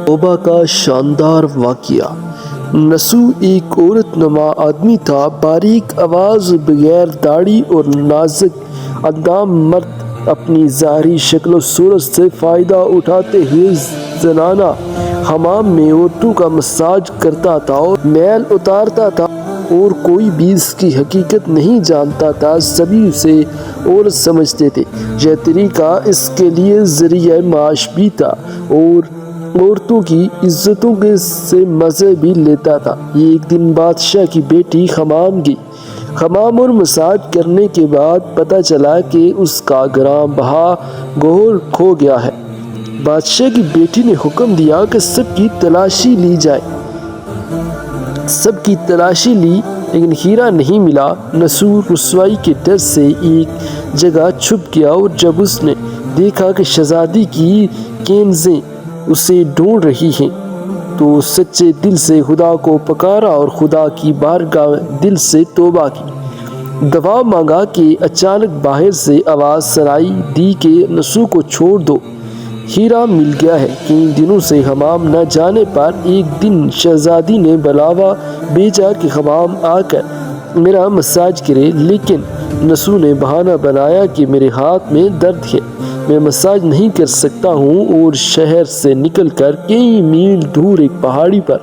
توبہ کا شاندار واقعہ۔ نسو ایک عورت نما آدمی تھا، باریک آواز، بغیر داڑھی اور نازک اندام مرد اپنی ظاہری شکل و صورت سے فائدہ اٹھاتے ہوئے زنانہ حمام میں عورتوں کا مساج کرتا تھا اور میل اتارتا تھا، اور کوئی بھی اس کی حقیقت نہیں جانتا تھا۔ سبھی اسے عورت سمجھتے تھے۔ یہ طریقہ اس کے لیے ذریعہ معاش بھی تھا اور عورتوں کی عزتوں سے مزے بھی لیتا تھا۔ ایک دن بادشاہ کی بیٹی حمام گئی۔ حمام اور مساج کرنے کے بعد پتہ چلا کہ اس کا گرام بہا گوہر کھو گیا ہے۔ بادشاہ کی بیٹی نے حکم دیا کہ سب کی تلاشی لی جائے۔ سب کی تلاشی لی لیکن ہیرا نہیں ملا۔ نسو رسوائی کے ڈر سے ایک جگہ چھپ گیا، اور جب اس نے دیکھا کہ شہزادی کی کنیزیں اسے ڈھونڈ رہی ہیں تو سچے دل سے خدا کو پکارا اور خدا کی بارگاہ میں دل سے توبہ کی، دعا مانگا کہ اچانک باہر سے آواز سنائی دی کہ نسو کو چھوڑ دو، ہیرا مل گیا ہے۔ کئی دنوں سے حمام نہ جانے پر ایک دن شہزادی نے بلاوا بھیجا کہ حمام آ کر میرا مساج کرے، لیکن نسو نے بہانہ بنایا کہ میرے ہاتھ میں درد ہے، میں مساج نہیں کر سکتا ہوں، اور شہر سے نکل کر کئی میل دور ایک پہاڑی پر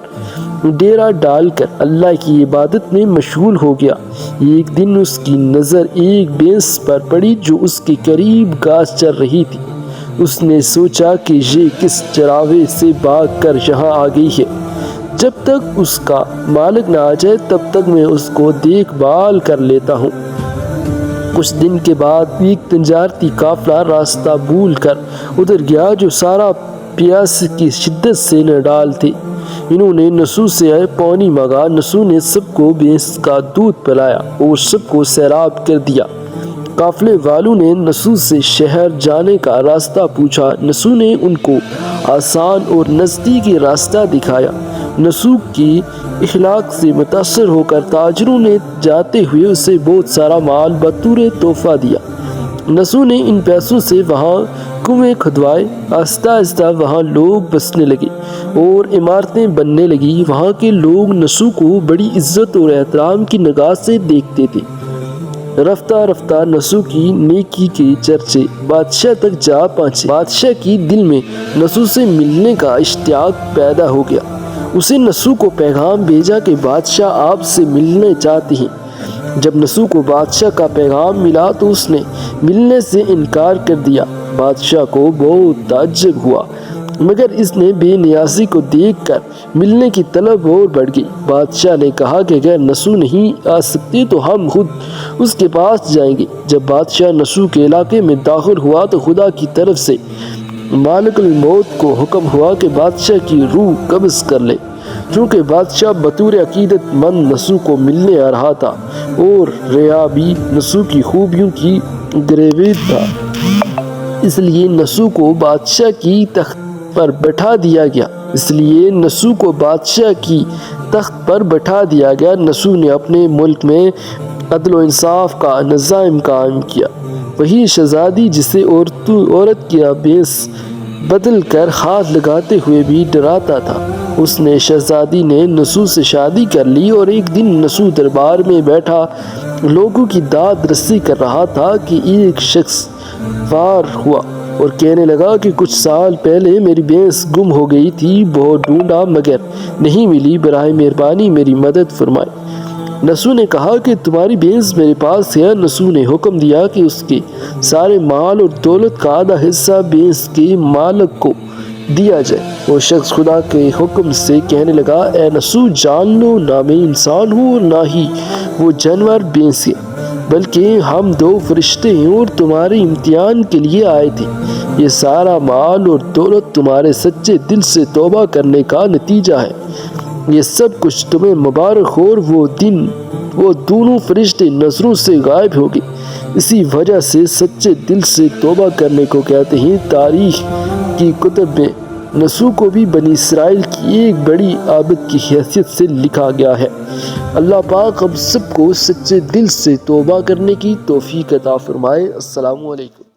ڈیرا ڈال کر اللہ کی عبادت میں مشغول ہو گیا۔ ایک دن اس کی نظر ایک بھینس پر پڑی جو اس کے قریب گھاس چر رہی تھی۔ اس نے سوچا کہ یہ کس چراغے سے بھاگ کر یہاں آ گئی ہے، جب تک اس کا مالک نہ آ جائے تب تک میں اس کو دیکھ بھال کر لیتا ہوں۔ کچھ دن کے بعد ایک تجارتی قافلہ راستہ بھول کر ادھر گیا جو سارا پیاس کی شدت سے نڈال تھے۔ انہوں نے نسو سے پانی مانگا۔ نسو نے سب کو بھینس کا دودھ پلایا اور سب کو سیراب کر دیا۔ قافلے والوں نے نسو سے شہر جانے کا راستہ پوچھا۔ نسو نے ان کو آسان اور نزدیکی راستہ دکھایا۔ نسو کی اخلاق سے متاثر ہو کر تاجروں نے جاتے ہوئے اسے بہت سارا مال بطور تحفہ دیا۔ نسو نے ان پیسوں سے وہاں کنویں کھدوائے۔ آہستہ آہستہ وہاں لوگ بسنے لگے اور عمارتیں بننے لگی۔ وہاں کے لوگ نسو کو بڑی عزت اور احترام کی نگاہ سے دیکھتے تھے۔ رفتہ رفتہ نسو کی نیکی کے چرچے بادشاہ تک جا پہنچے۔ بادشاہ کی دل میں نسو سے ملنے کا اشتیاق پیدا ہو گیا۔ اسے نسو کو پیغام بھیجا کہ بادشاہ آپ سے ملنے چاہتے ہیں۔ جب نسو کو بادشاہ کا پیغام ملا تو اس نے ملنے سے انکار کر دیا۔ بادشاہ کو بہت تعجب ہوا، مگر اس نے بے نیازی کو دیکھ کر ملنے کی طلب اور بڑھ گئی۔ بادشاہ نے کہا کہ اگر نسو نہیں آ سکتے تو ہم خود اس کے پاس جائیں گے۔ جب بادشاہ نسو کے علاقے میں داخل ہوا تو خدا کی طرف سے مالک الموت کو حکم ہوا کہ بادشاہ کی روح قبض کر لے۔ چونکہ بادشاہ بطور عقیدت مند نسو کو ملنے آ رہا تھا اور ریا بھی نسو کی خوبیوں کی گریویٹ تھا، اس لیے نسو کو بادشاہ کی تخت پر بٹھا دیا گیا۔ نسو نے اپنے ملک میں عدل و انصاف کا نظام قائم کیا۔ وہی شہزادی جسے عورت کی بھینس بدل کر ہاتھ لگاتے ہوئے بھی ڈراتا تھا، اس نے شہزادی نے نسو سے شادی کر لی۔ اور ایک دن نسو دربار میں بیٹھا لوگوں کی داد رسی کر رہا تھا کہ ایک شخص وار ہوا اور کہنے لگا کہ کچھ سال پہلے میری بھینس گم ہو گئی تھی، بہت ڈھونڈا مگر نہیں ملی، براہ مہربانی میری مدد فرمائے۔ نسو نے کہا کہ تمہاری بھینس میرے پاس ہے۔ نسو نے حکم دیا کہ اس کے سارے مال اور دولت کا آدھا حصہ بھینس کے مالک کو دیا جائے۔ وہ شخص خدا کے حکم سے کہنے لگا، اے نسو جان لو نہ میں انسان ہوں اور نہ ہی وہ جانور بھینس ہے، بلکہ ہم دو فرشتے ہیں اور تمہارے امتحان کے لیے آئے تھے۔ یہ سارا مال اور دولت تمہارے سچے دل سے توبہ کرنے کا نتیجہ ہے۔ یہ سب کچھ تمہیں مبارک ہو۔ اور وہ دونوں فرشتے نظروں سے غائب ہو گئے۔ اسی وجہ سے سچے دل سے توبہ کرنے کو کہتے ہیں۔ تاریخ کی کتب میں نسو کو بھی بنی اسرائیل کی ایک بڑی عابد کی حیثیت سے لکھا گیا ہے۔ اللہ پاک ہم سب کو سچے دل سے توبہ کرنے کی توفیق عطا فرمائے۔ السلام علیکم۔